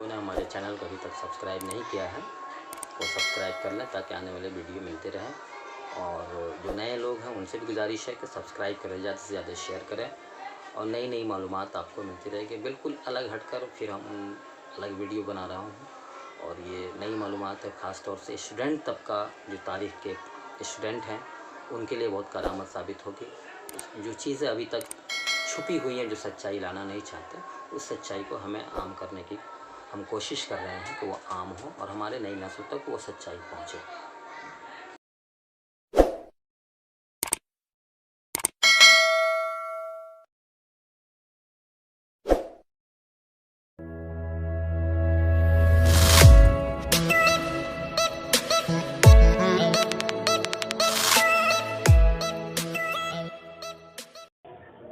ने हमारे चैनल को अभी तक सब्सक्राइब नहीं किया है वो सब्सक्राइब कर लें ताकि आने वाले वीडियो मिलते रहें। और जो नए लोग हैं उनसे भी गुजारिश है कि सब्सक्राइब करें, ज़्यादा से ज़्यादा शेयर करें और नई नई मालूमात आपको मिलती रहेगी। बिल्कुल अलग हटकर फिर हम अलग वीडियो बना रहा हूँ और ये नई मालूमात है, ख़ास तौर से स्टूडेंट तबका जो तारीख़ के स्टूडेंट हैं उनके लिए बहुत करामत साबित होगी। जो चीज़ें अभी तक छुपी हुई हैं, जो सच्चाई लाना नहीं चाहते, उस सच्चाई को हमें आम करने की हम कोशिश कर रहे हैं कि वो आम हो और हमारे नई नस्ल तक वो सच्चाई पहुँचे।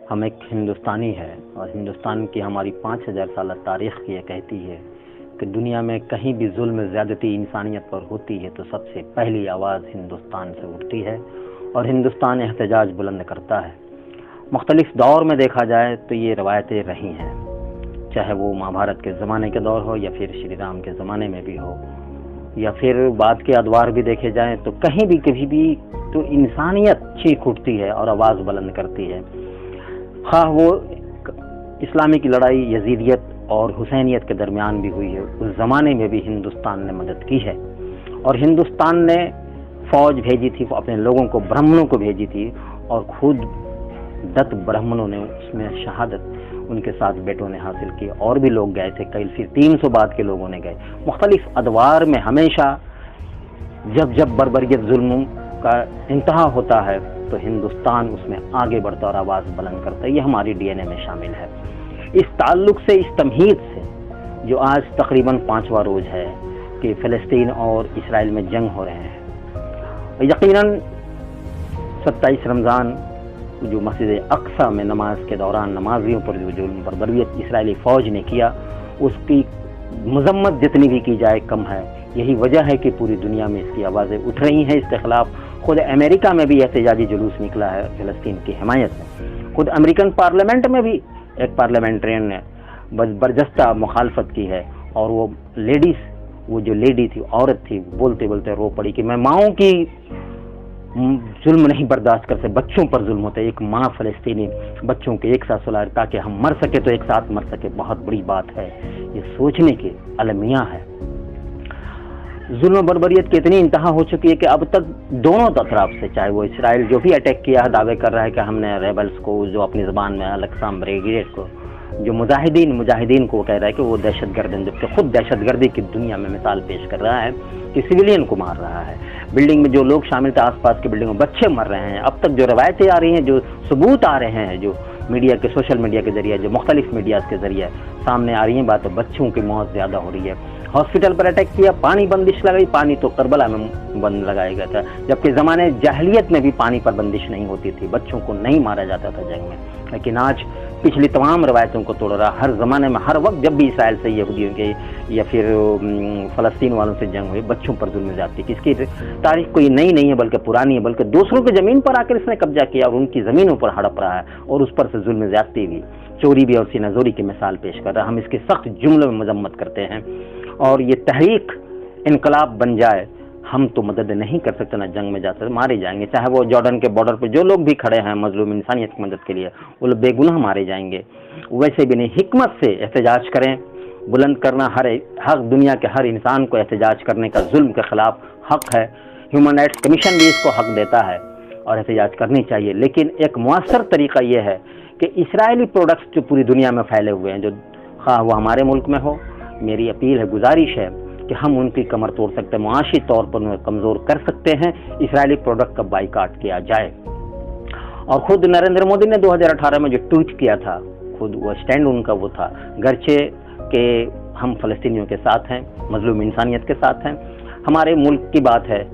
हम एक हिंदुस्तानी है और हिंदुस्तान की हमारी 5000 साल तारीख़ की ये कहती है कि दुनिया में कहीं भी जुल्म ज़्यादती इंसानियत पर होती है तो सबसे पहली आवाज़ हिंदुस्तान से उठती है और हिंदुस्तान एहतजाज बुलंद करता है। मुख्तलिफ दौर में देखा जाए तो ये रवायतें रही हैं, चाहे वो महाभारत के ज़माने के दौर हो या फिर श्री राम के ज़माने में भी हो या फिर बाद के अदवार भी देखे जाएँ, तो कहीं भी कभी भी तो इंसानियत चीख उठती है और आवाज़ बुलंद करती है। हाँ, वो इस्लामी की लड़ाई यजीदियत और हुसैनियत के दरमियान भी हुई है, उस ज़माने में भी हिंदुस्तान ने मदद की है और हिंदुस्तान ने फ़ौज भेजी थी, अपने लोगों को, ब्राह्मणों को भेजी थी और खुद 10 ब्राह्मणों ने उसमें शहादत उनके 7 बेटों ने हासिल की और भी लोग गए थे, कई फिर 300 बाद के लोगों ने गए। मुख्तलिफ अदवार में हमेशा जब बर्बरियत जुल्म का इंतहा होता है तो हिंदुस्तान उसमें आगे बढ़ता और आवाज़ बुलंद करता है। ये हमारी डीएनए में शामिल है। इस ताल्लुक़ से, इस तमहीद से जो आज तकरीबन 5वां रोज़ है कि फ़लस्तीन और इसराइल में जंग हो रहे हैं, यकीनन 27 रमज़ान जो मस्जिद अक्सा में नमाज के दौरान नमाजियों पर जो जुल्म बर्बरियत इसराइली फ़ौज ने किया, उसकी मज़म्मत जितनी भी की जाए कम है। यही वजह है कि पूरी दुनिया में इसकी आवाज़ें उठ रही हैं इसके ख़िलाफ़। खुद अमेरिका में भी एहतजाजी जुलूस निकला है फ़लस्तीन की हिमायत में। खुद अमेरिकन पार्लियामेंट में भी एक पार्लियामेंट्रियन ने बरजस्ता मुखालफत की है और वो जो लेडी थी, औरत थी, बोलते बोलते रो पड़ी कि मैं माओं की जुल्म नहीं बर्दाश्त कर सकते, बच्चों पर जुल्म होता है। एक माँ फ़लस्तीनी बच्चों के एक साथ सुला ताकि हम मर सके तो एक साथ मर सके, बहुत बड़ी बात है। ये सोचने की अलमिया है। जुल्म बर्बरियत की इतनी इंतहा हो चुकी है कि अब तक दोनों तरफ से, चाहे वो इसराइल जो भी अटैक किया है, दावे कर रहा है कि हमने रेबल्स को, जो अपनी ज़बान में अल-अक़्सा ब्रिगेड को, जो मुजाहिदीन को कह रहा है कि वो दहशतगर्द हैं, जबकि खुद दहशतगर्दी की दुनिया में मिसाल पेश कर रहा है कि सिविलियन को मार रहा है। बिल्डिंग में जो लोग शामिल थे, आसपास की बिल्डिंगों में बच्चे मर रहे हैं। अब तक जो रवायतें आ रही हैं, जो सबूत आ रहे हैं, जो मीडिया के, सोशल मीडिया के ज़रिए, जो मुख्तलिफ मीडिया के ज़रिए सामने आ रही हैं बातें, बच्चों की मौत ज़्यादा हो रही है। हॉस्पिटल पर अटैक किया, पानी बंदिश लगाई, पानी तो करबला में बंद लगाया गया था, जबकि ज़माने जाहिलियत में भी पानी पर बंदिश नहीं होती थी, बच्चों को नहीं मारा जाता था जंग में। लेकिन आज पिछली तमाम रवायतों को तोड़ रहा, हर ज़माने में, हर वक्त जब भी इसराइल से, यहूदियों के या फिर फ़लस्तीन वालों से जंग हुई, बच्चों पर जुल्म ज़्यादती की। इसकी तारीख कोई नई नहीं है बल्कि पुरानी है, बल्कि दूसरों की ज़मीन पर आकर इसने कब्जा किया और उनकी ज़मीनों पर हड़प रहा है और उस पर से जुल्म ज़्यादती भी, चोरी भी और सीनाजोरी की मिसाल पेश कर रहा है। हम इसकी सख्त जुमलों में मजम्मत करते हैं और ये तहरीक इनकलाब बन जाए, हम तो मदद नहीं कर सकते, ना जंग में जा सकते, मारे जाएंगे। चाहे वो जॉर्डन के बॉर्डर पर जो लोग भी खड़े हैं मजलूम इंसानियत की मदद के लिए, वो लोग बेगुनाह मारे जाएंगे। वैसे भी नहीं, हिकमत से एहतजाज करें। बुलंद करना हक दुनिया के हर इंसान को एहतजाज करने का, जुल्म के ख़िलाफ़ हक है। ह्यूमन राइट्स कमीशन भी इसको हक देता है और एहतजाज करनी चाहिए। लेकिन एक मुअस्सर तरीक़ा ये है कि इसराइली प्रोडक्ट्स जो पूरी दुनिया में फैले हुए हैं, जो ख़ाह वो हमारे मुल्क में हो, मेरी अपील है, गुजारिश है कि हम उनकी कमर तोड़ सकते हैं, मुआशी तौर पर उन्हें कमज़ोर कर सकते हैं। इसराइली प्रोडक्ट का बाइकाट किया जाए। और ख़ुद नरेंद्र मोदी ने 2018 में जो ट्वीट किया था, खुद वो स्टैंड उनका वो था, गरचे के हम फ़लस्तीनियों के साथ हैं, मजलूम इंसानियत के साथ हैं, हमारे मुल्क की बात है।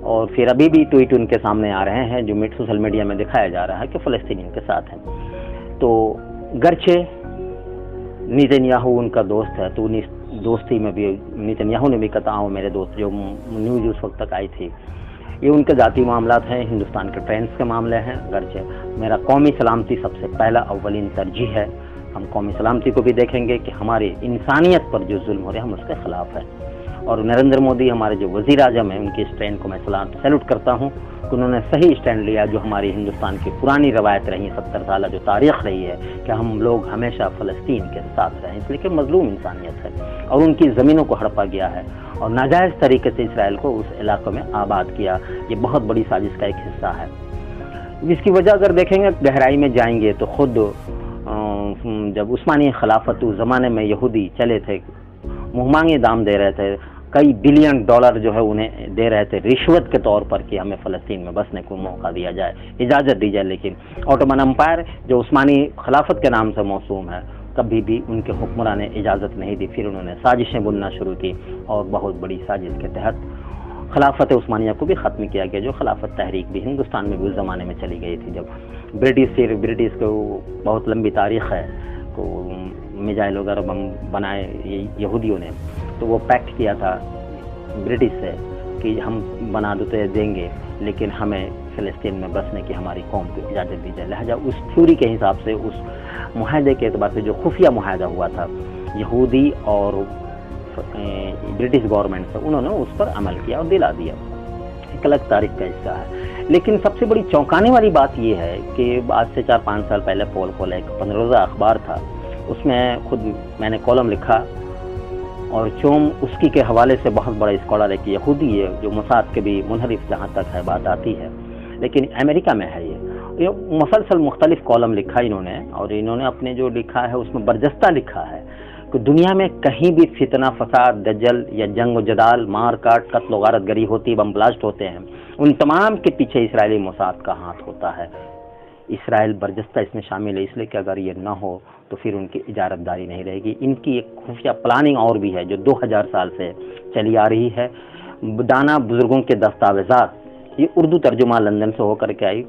और फिर अभी भी ट्वीट उनके सामने आ रहे हैं जो सोशल मीडिया में दिखाया जा रहा है कि फ़लस्तीनियों के साथ हैं। तो गरचे नेतन्याहू उनका दोस्त है, तो दोस्ती में भी नेतन्याहू ने भी कहा, मेरे दोस्त, जो न्यूज़ उस वक्त तक आई थी, ये उनके ज़ाती मामलात हैं, हिंदुस्तान के ट्रेंड्स के मामले हैं। गरचे मेरा कौमी सलामती सबसे पहला अव्वलीन तरजीह है, ہم قومی سلامتی کو بھی دیکھیں گے کہ ہمارے انسانیت پر جو ظلم ہو رہے ہیں ہم اس کے خلاف ہیں. اور نریندر مودی ہمارے جو وزیر اعظم ہیں ان کی اسٹینڈ کو میں سیلوٹ کرتا ہوں کہ انہوں نے صحیح اسٹینڈ لیا جو ہماری ہندوستان کی پرانی روایت رہی 70 سالہ جو تاریخ رہی ہے کہ ہم لوگ ہمیشہ فلسطین کے ساتھ رہیں، اس لیے کہ مظلوم انسانیت ہے اور ان کی زمینوں کو ہڑپا گیا ہے اور ناجائز طریقے سے اسرائیل کو اس علاقے میں آباد کیا. یہ بہت بڑی سازش کا ایک حصہ ہے. اس کی وجہ اگر دیکھیں گے گہرائی میں جائیں گے تو خود جب عثمانی خلافت اس زمانے میں یہودی چلے تھے، منہ مانگے دام دے رہے تھے، کئی بلین ڈالر جو ہے انہیں دے رہے تھے رشوت کے طور پر کہ ہمیں فلسطین میں بسنے کو موقع دیا جائے، اجازت دی جائے. لیکن اوٹومن امپائر جو عثمانی خلافت کے نام سے موسوم ہے کبھی بھی ان کے حکمراں نے اجازت نہیں دی. پھر انہوں نے سازشیں بننا شروع کی اور بہت بڑی سازش کے تحت خلافت عثمانیہ کو بھی ختم کیا گیا، جو خلافت تحریک بھی ہندوستان میں بھی اس زمانے میں چلی گئی تھی. جب برٹش کو بہت لمبی تاریخ ہے، کو میزائل وغیرہ بم بنائے یہودیوں نے، تو وہ پیکٹ کیا تھا برٹش سے کہ ہم بنا دیں گے لیکن ہمیں فلسطین میں بسنے کی ہماری قوم کو اجازت دی جائے. لہذا اس تھیوری کے حساب سے، اس معاہدے کے اعتبار سے جو خفیہ معاہدہ ہوا تھا یہودی اور برٹش گورنمنٹ سے، انہوں نے اس پر عمل کیا اور دلا دیا. ایک الگ تاریخ کا حصہ ہے. لیکن سب سے بڑی چونکانے والی بات یہ ہے کہ آج سے 4-5 سال پہلے پول کھولا ایک 15 روزہ اخبار تھا، اس میں خود میں نے کالم لکھا اور چوم اسکی کے حوالے سے بہت بڑا اسکالر ہے کہ یہودی ہے جو موساد کے بھی منحرف جہاں تک ہے بات آتی ہے، لیکن امریکہ میں ہے. یہ مسلسل مختلف کالم لکھا انہوں نے، اور انہوں نے اپنے جو لکھا ہے اس میں برجستہ لکھا ہے کہ دنیا میں کہیں بھی فتنہ فساد دجل یا جنگ و جدال، مار کاٹ، قتل و غارت گری ہوتی، بم بلاسٹ ہوتے ہیں، ان تمام کے پیچھے اسرائیلی موساد کا ہاتھ ہوتا ہے. اسرائیل برجستہ اس میں شامل ہے، اس لیے کہ اگر یہ نہ ہو تو پھر ان کی اجارت داری نہیں رہے گی. ان کی ایک خفیہ پلاننگ اور بھی ہے جو 2000 سال سے چلی آ رہی ہے. دانا بزرگوں کے دستاویزات، یہ اردو ترجمہ لندن سے ہو کر کے آئی.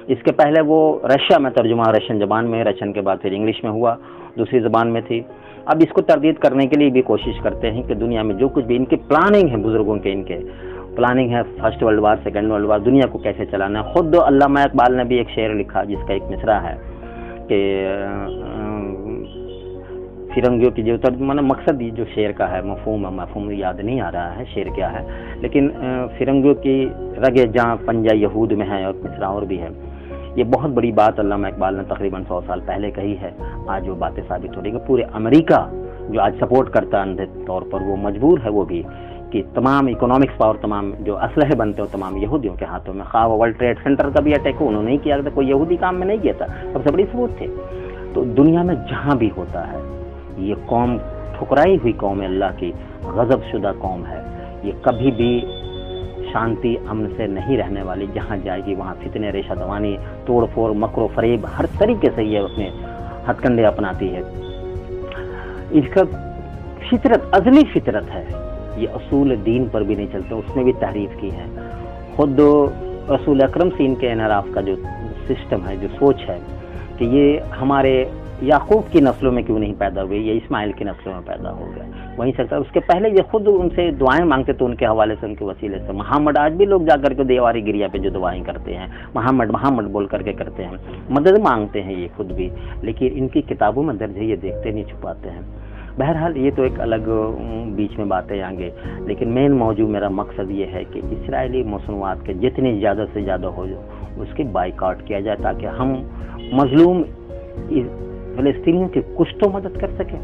اس کے پہلے وہ رشیا میں ترجمہ رشین زبان میں، رشین کے بعد پھر انگلش میں ہوا، دوسری زبان میں تھی. اب اس کو تردید کرنے کے لیے بھی کوشش کرتے ہیں کہ دنیا میں جو کچھ بھی ان کی پلاننگ ہے، بزرگوں کے ان کے پلاننگ ہے، first world war, second world war, دنیا کو کیسے چلانا ہے. خود علامہ اقبال نے بھی ایک شعر لکھا جس کا ایک مصرع ہے کہ فرنگیوں کی جو مقصد جو شعر کا ہے، مفہوم یاد نہیں آ رہا ہے شعر کیا ہے، لیکن فرنگیوں کی رگے جاں پنجہ یہود میں ہے، اور مصرع اور بھی ہے. یہ بہت بڑی بات علامہ اقبال نے تقریباً 100 سال پہلے کہی ہے. آج وہ باتیں ثابت ہو رہی ہیں کہ پورے امریکہ جو آج سپورٹ کرتا ہے اندھے طور پر، وہ مجبور ہے وہ بھی کہ تمام اکنامکس پاور، تمام جو اسلحے بنتے ہو تمام یہودیوں کے ہاتھوں میں. خواہ ورلڈ ٹریڈ سینٹر کا بھی اٹیک انہوں نے کیا تھا، کوئی یہودی کام میں نہیں کیا تھا، سب سے بڑی ثبوت تھے. تو دنیا میں جہاں بھی ہوتا ہے یہ قوم ٹھکرائی ہوئی قوم ہے، اللہ کی غضب شدہ قوم ہے. یہ کبھی بھی شانتی امن سے نہیں رہنے والی. جہاں جائے گی وہاں فتنے، ریشہ دوانی، توڑ پھوڑ، مکر و فریب، ہر طریقے سے یہ اپنے ہتھ کنڈے اپناتی ہے. اس کا فطرت ازلی فطرت ہے. یہ اصول دین پر بھی نہیں چلتے، اس میں بھی تحریف کی ہے. خود رسول اکرم سے ان کے انحراف کا جو سسٹم ہے، جو سوچ ہے کہ یہ ہمارے یعقوب کی نسلوں میں کیوں نہیں پیدا ہوئے، یہ اسماعیل کی نسلوں میں پیدا ہو گیا. وہیں سے اس کے پہلے یہ خود ان سے دعائیں مانگتے تو ان کے حوالے سے، ان کے وسیلے سے. محمد آج بھی لوگ جا کر کے دیواری گریا پہ جو دعائیں کرتے ہیں، محمد بول کر کے کرتے ہیں، مدد مانگتے ہیں یہ خود بھی، لیکن ان کی کتابوں میں درج ہے، یہ دیکھتے نہیں، چھپاتے ہیں. بہرحال یہ تو ایک الگ بیچ میں باتیں آگے، لیکن مین موضوع میرا مقصد یہ ہے کہ اسرائیلی مصنوعات کے جتنی زیادہ سے زیادہ ہو اس کی بائیکاٹ کیا جائے تاکہ ہم مظلوم فلسطینیوں کی کچھ تو مدد کر سکیں.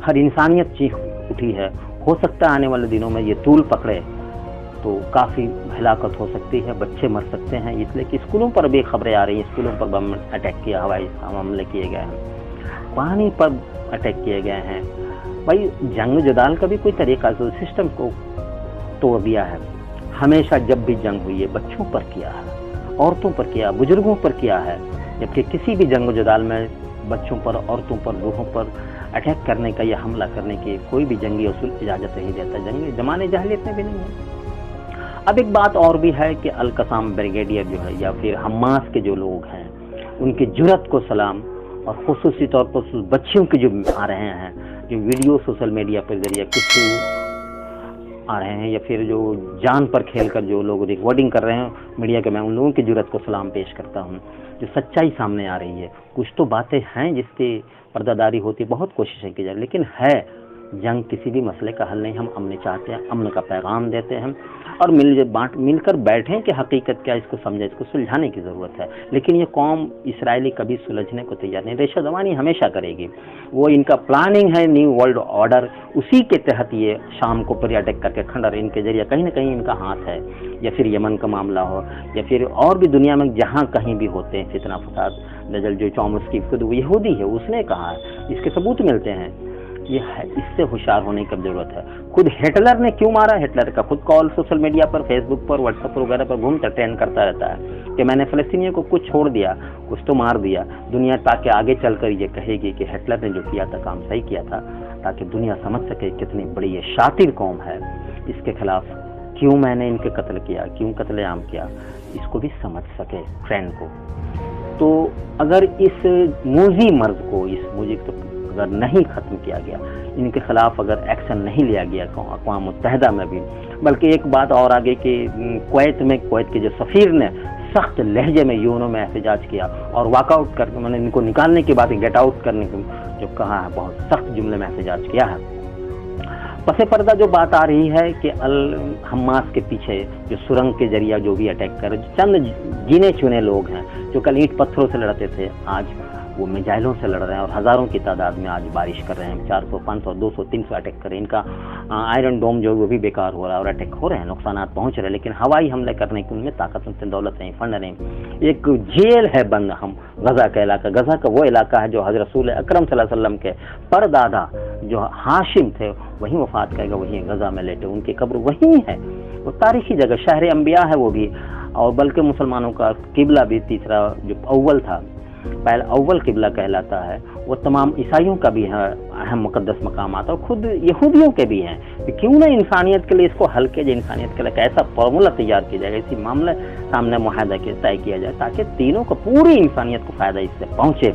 ہر انسانیت چیخ اٹھی ہے. ہو سکتا ہے آنے والے دنوں میں یہ طول پکڑے تو کافی ہلاکت ہو سکتی ہے، بچے مر سکتے ہیں. اس لیے کہ اسکولوں پر بھی خبریں آ رہی ہیں، اسکولوں پر بم اٹیک کیا، ہوائی حملے کیے گئے ہیں، پانی پر اٹیک کیے گئے ہیں. بھائی جنگ جدال کا بھی کوئی طریقہ، سسٹم کو توڑ دیا ہے. ہمیشہ جب بھی جنگ ہوئی ہے بچوں پر کیا ہے، عورتوں پر کیا، بزرگوں پر کیا ہے، جبکہ کسی بھی جنگ و جدال میں بچوں پر، عورتوں پر، بوڑھوں پر اٹیک کرنے کا یا حملہ کرنے کی کوئی بھی جنگی اصول اجازت نہیں دیتا. جنگی زمانے جاہلیت میں بھی نہیں ہے. اب ایک بات اور بھی ہے کہ القسام بریگیڈیئر جو ہے یا پھر حماس کے جو لوگ ہیں ان کی جرأت کو سلام، اور خصوصی طور پر بچیوں کے جو آ رہے ہیں جو ویڈیو سوشل میڈیا پر ذریعے کچھ آ رہے ہیں یا پھر جو جان پر کھیل کر جو لوگ ریکارڈنگ کر رہے ہیں میڈیا کے، میں ان لوگوں کی جرأت کو سلام پیش کرتا ہوں जो सच्चाई सामने आ रही है। कुछ तो बातें हैं जिसकी पर्दादारी होती, बहुत कोशिशें की जाए, लेकिन है जंग किसी भी मसले का हल नहीं। हम अमन चाहते हैं, अमन का पैगाम देते हैं और मिलकर बैठें कि हकीकत क्या, इसको समझें, इसको सुलझाने की ज़रूरत है। लेकिन ये कौम इसराइली कभी सुलझने को तैयार नहीं, रेशा दवानी हमेशा करेगी। वो इनका प्लानिंग है न्यू वर्ल्ड ऑर्डर, उसी के तहत ये शाम को पर अटैक करके खंडर इनके जरिए कहीं ना कहीं इनका हाथ है, या फिर यमन का मामला हो, या फिर और भी दुनिया में जहाँ कहीं भी होते हैं फितना फसाद। नजल जो चौमस्की खुद यहूदी है, उसने कहा है, इसके सबूत मिलते हैं। ये है, इससे होशियार होने की जरूरत है। खुद हिटलर ने क्यों मारा, हिटलर का खुद कॉल सोशल मीडिया पर, फेसबुक पर, व्हाट्सएप पर वगैरह पर घूमता ट्रेंड करता रहता है कि मैंने फलस्तीनियों को कुछ छोड़ दिया, कुछ तो मार दिया। दुनिया ताकि आगे चलकर ये कहेगी कि हिटलर ने जो किया था काम सही किया था, ताकि दुनिया समझ सके कितनी बड़ी ये शातिर कौम है। इसके खिलाफ क्यों मैंने इनके कत्ल किया, क्यों कत्लेआम किया, इसको भी समझ सके ट्रेंड को। तो अगर इस मूजी मर्ज को, इस मूजी को अगर नहीं ख़त्म किया गया, इनके खिलाफ अगर एक्शन नहीं लिया गया अक़वाम मुत्तहिदा में भी, बल्कि एक बात और आगे कि कुवैत के जो सफ़ीर ने सख्त लहजे में यूनो में एहतजाज किया और वॉकआउट करके, मैंने इनको निकालने की बात, गेट आउट करने की जो कहा है, बहुत सख्त जुमले में एहतजाज किया है। पसे पर्दा जो बात आ रही है कि हमास के पीछे जो सुरंग के जरिया जो भी अटैक कर, चंद गिने चुने लोग हैं जो कल ईंट पत्थरों से लड़ते थे, आज वो मिसाइलों से लड़ रहे हैं और हज़ारों की तादाद में आज बारिश कर रहे हैं। 400, 500, 200, 300 अटैक कर रहे हैं। इनका आयरन डोम जो वो भी बेकार हो रहा है और अटैक हो रहे हैं, नुकसान पहुंच रहे हैं। लेकिन हवाई हमले करने की उनमें ताकत नहीं, दौलत नहीं, फंड नहीं। एक जेल है बंद हम गजा का इलाका, गजा का वो इलाका है जो हज़रत रसूल अकरम सल्लल्लाहु अलैहि वसल्लम के परदादा जो हाशिम थे वहीं वफात करेगा, वहीं गजा में लेटे, उनकी कब्र वहीं है। वो तारीखी जगह, शहर अंबिया है वो भी, और बल्कि मुसलमानों का किबला भी तीसरा जो अव्वल था, पहला अव्वल किबला कहलाता है, वो तमाम ईसाइयों का भी है अहम मुकद्दस मकाम आता है, और खुद यहूदियों के भी हैं। क्यों ना इंसानियत के लिए इसको हल किया जाए, इंसानियत के लिए ऐसा फार्मूला तैयार किया जाएगा, इसी मामले सामने मुआहदा के तय किया जाए ताकि तीनों को, पूरी इंसानियत को फ़ायदा इससे पहुँचे।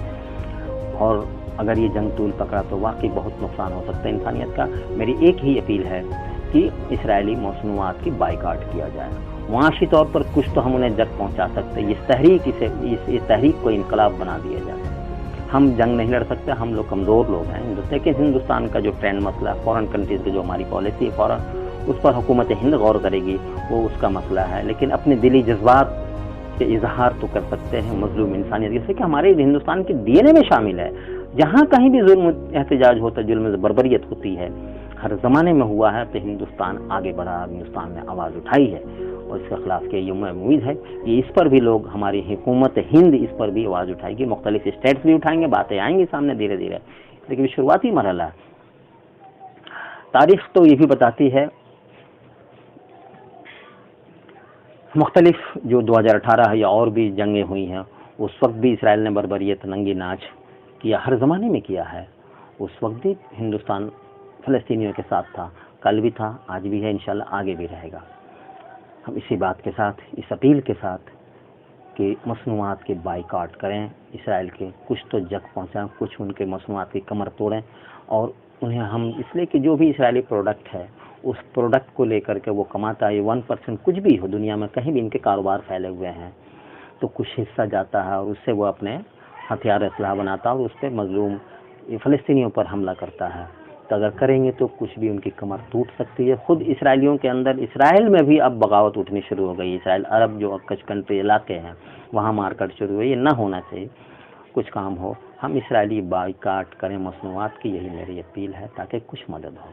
और अगर ये जंग तूल पकड़ा तो वाकई बहुत नुकसान हो सकता है इंसानियत का। मेरी एक ही अपील है कि इसराइली मसनूआत की बाइकाट किया जाए। मुआशी तौर पर कुछ तो हम उन्हें जग पहुंचा सकते हैं, इस तहरीक को इनकलाब बना दिया जाए। हम जंग नहीं लड़ सकते, हम लोग कमज़ोर लोग हैं। लेकिन हिंदुस्तान का जो ट्रेंड मसला है, फॉरेन कंट्रीज़ की जो हमारी पॉलिसी है, फॉरेन उस पर हुकूमत हिंद गौर करेगी, वो उसका मसला है। लेकिन अपने दिली जज्बात के इजहार तो कर सकते हैं मजलूम इंसानियत, जैसे कि हमारे हिंदुस्तान के DNA में शामिल है। जहाँ कहीं भी जुल्म एहतजाज होता है, जुल्म बर्बरियत होती है, हर ज़माने में हुआ है, तो हिंदुस्तान आगे बढ़ा, हिंदुस्तान ने आवाज़ उठाई है और इसके खिलाफ के ये उम्मीद है कि इस पर भी लोग, हमारी हुकूमत हिंद इस पर भी आवाज़ उठाएगी, मुख्तलिफ स्टेट्स भी उठाएंगे, बातें आएंगी सामने धीरे धीरे। लेकिन शुरुआती मरहला है। तारीख तो ये भी बताती है, मुख्तलिफ जो 2018 या और भी जंगें हुई हैं, उस वक्त भी इसराइल ने बर्बरियत, नंगी नाच किया, हर ज़माने में किया है। उस वक्त भी हिंदुस्तान फ़लस्तीनियों के साथ था, कल भी था, आज भी है, इंशाल्लाह आगे भी रहेगा। हम इसी बात के साथ, इस अपील के साथ कि मसनूआत की बाइकाट करें, इसराइल के कुछ तो जग पहुँचाएँ, कुछ उनके मसनूआत की कमर तोड़ें, और उन्हें हम इसलिए कि जो भी इसराइली प्रोडक्ट है, उस प्रोडक्ट को लेकर के वो कमाता है, 1% कुछ भी हो दुनिया में, कहीं भी इनके कारोबार फैले हुए हैं, तो कुछ हिस्सा जाता है और उससे वो अपने हथियार असलाह बनाता है और उस पर मजलूम फ़लस्तीनियों पर हमला करता है। तो अगर करेंगे तो कुछ भी उनकी कमर टूट सकती है। खुद इसराइलियों के अंदर, इसराइल में भी अब बगावत उठनी शुरू हो गई। इसराइल अरब जो कच कंट्री इलाके हैं वहाँ मारकाट शुरू हुई। ये ना होना चाहिए, कुछ काम हो, हम इसराइली बाइकाट करें मसनूआत की, यही मेरी अपील है ताकि कुछ मदद हो।